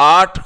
8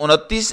29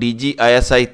DGISI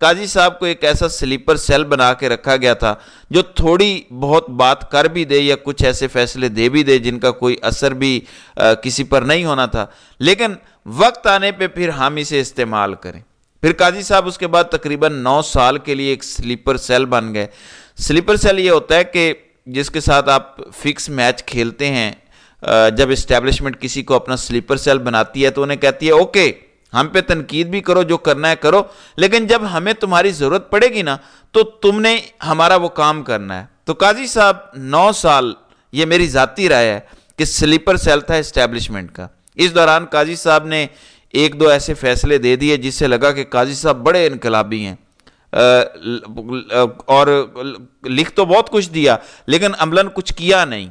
قاضی صاحب کو ایک ایسا سلیپر سیل بنا کے رکھا گیا تھا جو تھوڑی بہت بات کر بھی دے یا کچھ ایسے فیصلے دے بھی دے جن کا کوئی اثر بھی کسی پر نہیں ہونا تھا، لیکن وقت آنے پہ پھر ہم اسے استعمال کریں۔ پھر قاضی صاحب اس کے بعد تقریباً 9 سال کے لیے ایک سلیپر سیل بن گئے۔ سلیپر سیل یہ ہوتا ہے کہ جس کے ساتھ آپ فکس میچ کھیلتے ہیں، جب اسٹیبلشمنٹ کسی کو اپنا سلیپر سیل بناتی ہے تو انہیں کہتی ہے اوکے ہم پہ تنقید بھی کرو، جو کرنا ہے کرو، لیکن جب ہمیں تمہاری ضرورت پڑے گی نا تو تم نے ہمارا وہ کام کرنا ہے۔ تو قاضی صاحب 9 سال، یہ میری ذاتی رائے ہے کہ سلیپر سیل تھا اسٹیبلشمنٹ کا۔ اس دوران قاضی صاحب نے 1-2 ایسے فیصلے دے دیے جس سے لگا کہ قاضی صاحب بڑے انقلابی ہیں، اور لکھ تو بہت کچھ دیا لیکن عملاً کچھ کیا نہیں۔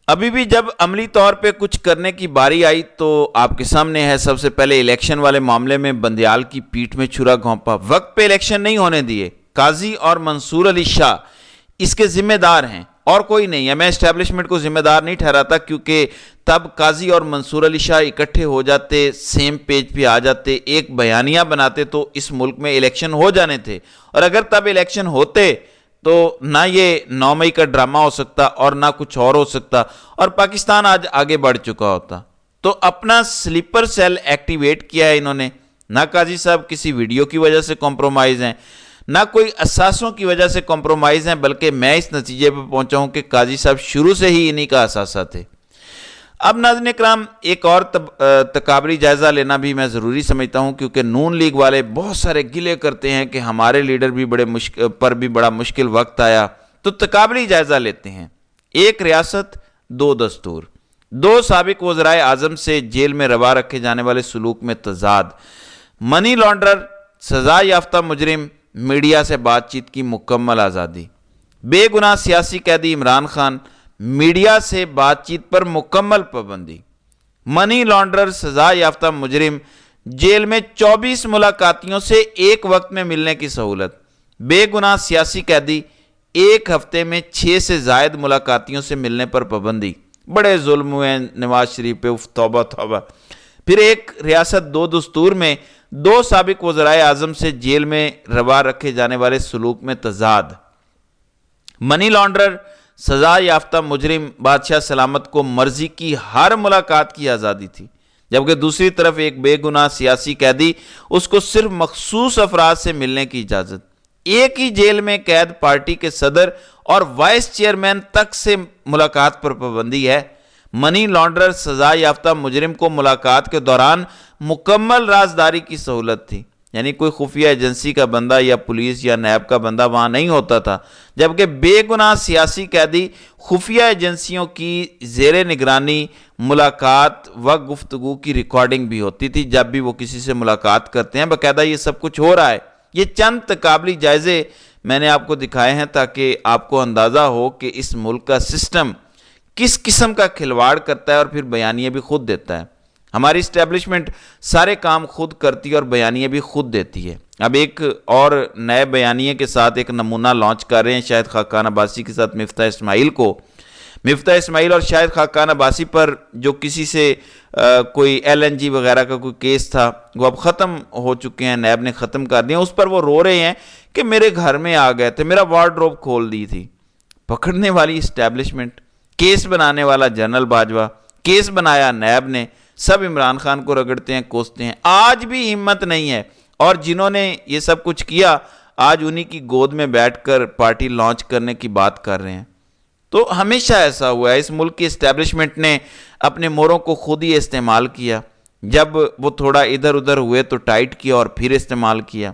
ابھی بھی جب عملی طور پہ کچھ کرنے کی باری آئی تو آپ کے سامنے ہے، سب سے پہلے الیکشن والے معاملے میں بندیال کی پیٹھ میں چھرا گھونپا، وقت پہ الیکشن نہیں ہونے دیے۔ قاضی اور منصور علی شاہ اس کے ذمہ دار ہیں اور کوئی نہیں ہے۔ میں اسٹیبلشمنٹ کو ذمہ دار نہیں ٹھہراتا، کیونکہ تب قاضی اور منصور علی شاہ اکٹھے ہو جاتے، سیم پیج پہ آ جاتے، ایک بیانیہ بناتے تو اس ملک میں الیکشن ہو جانے تھے، اور اگر تب الیکشن ہوتے تو نہ یہ 9 مئی کا ڈرامہ ہو سکتا اور نہ کچھ اور ہو سکتا، اور پاکستان آج آگے بڑھ چکا ہوتا۔ تو اپنا سلیپر سیل ایکٹیویٹ کیا ہے انہوں نے۔ نہ قاضی صاحب کسی ویڈیو کی وجہ سے کمپرومائز ہیں، نہ کوئی اثاثوں کی وجہ سے کمپرومائز ہیں، بلکہ میں اس نتیجے پہ پہنچا ہوں کہ قاضی صاحب شروع سے ہی انہی کا اثاثہ تھے۔ اب ناظرین اکرام، ایک اور تکابری جائزہ لینا بھی میں ضروری سمجھتا ہوں، کیونکہ نون لیگ والے بہت سارے گلے کرتے ہیں کہ ہمارے لیڈر بھی بڑا مشکل وقت آیا، تو تکابری جائزہ لیتے ہیں۔ 1 ریاست 2 دستور، 2 سابق وزرائے اعظم سے جیل میں روا رکھے جانے والے سلوک میں تضاد، منی لانڈرر، سزا یافتہ مجرم، میڈیا سے بات چیت کی مکمل آزادی، بے گناہ سیاسی قیدی عمران خان، میڈیا سے بات چیت پر مکمل پابندی، منی لانڈرر، سزا یافتہ مجرم، جیل میں 24 ملاقاتیوں سے ایک وقت میں ملنے کی سہولت، بے گناہ سیاسی قیدی 1 ہفتے میں 6 سے زائد ملاقاتیوں سے ملنے پر پابندی۔ بڑے ظلم ہوئے نواز شریف پہ، توبہ توبہ۔ پھر 1 ریاست 2 دستور میں 2 سابق وزرائے اعظم سے جیل میں روا رکھے جانے والے سلوک میں تضاد، منی لانڈرر، سزا یافتہ مجرم بادشاہ سلامت کو مرضی کی ہر ملاقات کی آزادی تھی، جبکہ دوسری طرف ایک بے گناہ سیاسی قیدی، اس کو صرف مخصوص افراد سے ملنے کی اجازت۔ ایک ہی جیل میں قید پارٹی کے صدر اور وائس چیئرمین تک سے ملاقات پر پابندی ہے۔ منی لانڈرر، سزا یافتہ مجرم کو ملاقات کے دوران مکمل رازداری کی سہولت تھی، یعنی کوئی خفیہ ایجنسی کا بندہ یا پولیس یا نیب کا بندہ وہاں نہیں ہوتا تھا، جبکہ بے گناہ سیاسی قیدی خفیہ ایجنسیوں کی زیر نگرانی ملاقات و گفتگو کی ریکارڈنگ بھی ہوتی تھی جب بھی وہ کسی سے ملاقات کرتے ہیں، باقاعدہ یہ سب کچھ ہو رہا ہے۔ یہ چند تقابلی جائزے میں نے آپ کو دکھائے ہیں تاکہ آپ کو اندازہ ہو کہ اس ملک کا سسٹم کس قسم کا کھلواڑ کرتا ہے اور پھر بیانیے بھی خود دیتا ہے۔ ہماری اسٹیبلشمنٹ سارے کام خود کرتی ہے اور بیانیے بھی خود دیتی ہے۔ اب ایک اور نئے بیانیے کے ساتھ ایک نمونہ لانچ کر رہے ہیں شاہد خاقان عباسی کے ساتھ مفتاح اسماعیل کو۔ مفتاح اسماعیل اور شاہد خاقان عباسی پر جو کسی سے کوئی LNG وغیرہ کا کوئی کیس تھا، وہ اب ختم ہو چکے ہیں، نیب نے ختم کر دیا۔ اس پر وہ رو رہے ہیں کہ میرے گھر میں آ گئے تھے، میرا وارڈروب کھول دی تھی۔ پکڑنے والی اسٹیبلشمنٹ، کیس بنانے والا جنرل باجوہ، کیس بنایا نیب نے، سب عمران خان کو رگڑتے ہیں، کوستے ہیں، آج بھی ہمت نہیں ہے۔ اور جنہوں نے یہ سب کچھ کیا آج انہی کی گود میں بیٹھ کر پارٹی لانچ کرنے کی بات کر رہے ہیں۔ تو ہمیشہ ایسا ہوا ہے، اس ملک کی اسٹیبلشمنٹ نے اپنے موروں کو خود ہی استعمال کیا، جب وہ تھوڑا ادھر ادھر ہوئے تو ٹائٹ کیا اور پھر استعمال کیا۔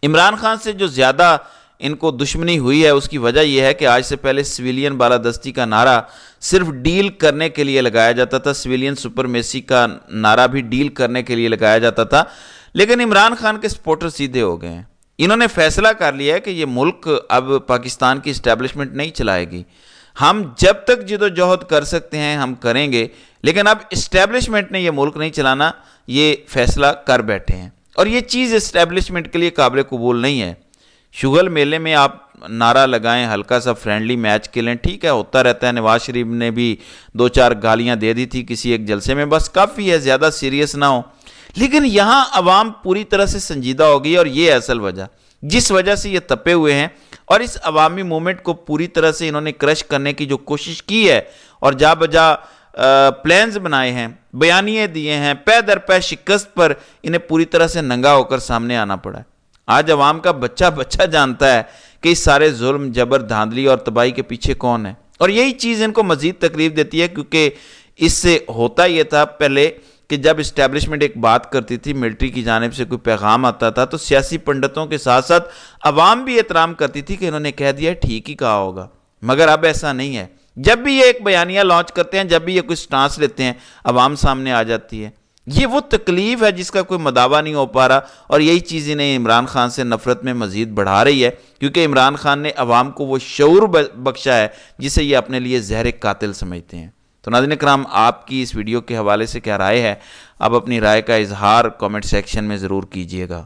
عمران خان سے جو زیادہ ان کو دشمنی ہوئی ہے اس کی وجہ یہ ہے کہ آج سے پہلے سویلین بالادستی کا نعرہ صرف ڈیل کرنے کے لیے لگایا جاتا تھا، سویلین سپرمیسی کا نعرہ بھی ڈیل کرنے کے لیے لگایا جاتا تھا، لیکن عمران خان کے سپورٹر سیدھے ہو گئے ہیں۔ انہوں نے فیصلہ کر لیا ہے کہ یہ ملک اب پاکستان کی اسٹیبلشمنٹ نہیں چلائے گی، ہم جب تک جد و جہد کر سکتے ہیں ہم کریں گے، لیکن اب اسٹیبلشمنٹ نے یہ ملک نہیں چلانا، یہ فیصلہ کر بیٹھے ہیں۔ اور یہ چیز اسٹیبلشمنٹ کے لیے قابل قبول نہیں ہے۔ شغل میلے میں آپ نعرہ لگائیں، ہلکا سا فرینڈلی میچ کھیلیں، ٹھیک ہے، ہوتا رہتا ہے۔ نواز شریف نے بھی 2-4 گالیاں دے دی تھی کسی ایک جلسے میں، بس کافی ہے، زیادہ سیریس نہ ہو۔ لیکن یہاں عوام پوری طرح سے سنجیدہ ہو گئی، اور یہ اصل وجہ جس وجہ سے یہ تپے ہوئے ہیں، اور اس عوامی مومنٹ کو پوری طرح سے انہوں نے کرش کرنے کی جو کوشش کی ہے اور جا بجا پلانز بنائے ہیں، بیانیے دیے ہیں، پے در پے شکست پر انہیں پوری طرح سے ننگا ہو کر سامنے آنا پڑا ہے۔ آج عوام کا بچہ جانتا ہے کہ اس سارے ظلم، جبر، دھاندلی اور تباہی کے پیچھے کون ہے، اور یہی چیز ان کو مزید تکلیف دیتی ہے، کیونکہ اس سے ہوتا یہ تھا پہلے کہ جب اسٹیبلشمنٹ ایک بات کرتی تھی، ملٹری کی جانب سے کوئی پیغام آتا تھا، تو سیاسی پنڈتوں کے ساتھ ساتھ عوام بھی احترام کرتی تھی کہ انہوں نے کہہ دیا ٹھیک ہی کہا ہوگا۔ مگر اب ایسا نہیں ہے، جب بھی یہ ایک بیانیہ لانچ کرتے ہیں، جب بھی یہ کوئی سٹانس لیتے ہیں، عوام سامنے آ جاتی ہے۔ یہ وہ تکلیف ہے جس کا کوئی مداوع نہیں ہو پا رہا، اور یہی چیز انہیں عمران خان سے نفرت میں مزید بڑھا رہی ہے، کیونکہ عمران خان نے عوام کو وہ شعور بخشا ہے جسے یہ اپنے لیے زہر قاتل سمجھتے ہیں۔ تو ناظرین کرام، آپ کی اس ویڈیو کے حوالے سے کیا رائے ہے؟ آپ اپنی رائے کا اظہار کامنٹ سیکشن میں ضرور کیجیے گا۔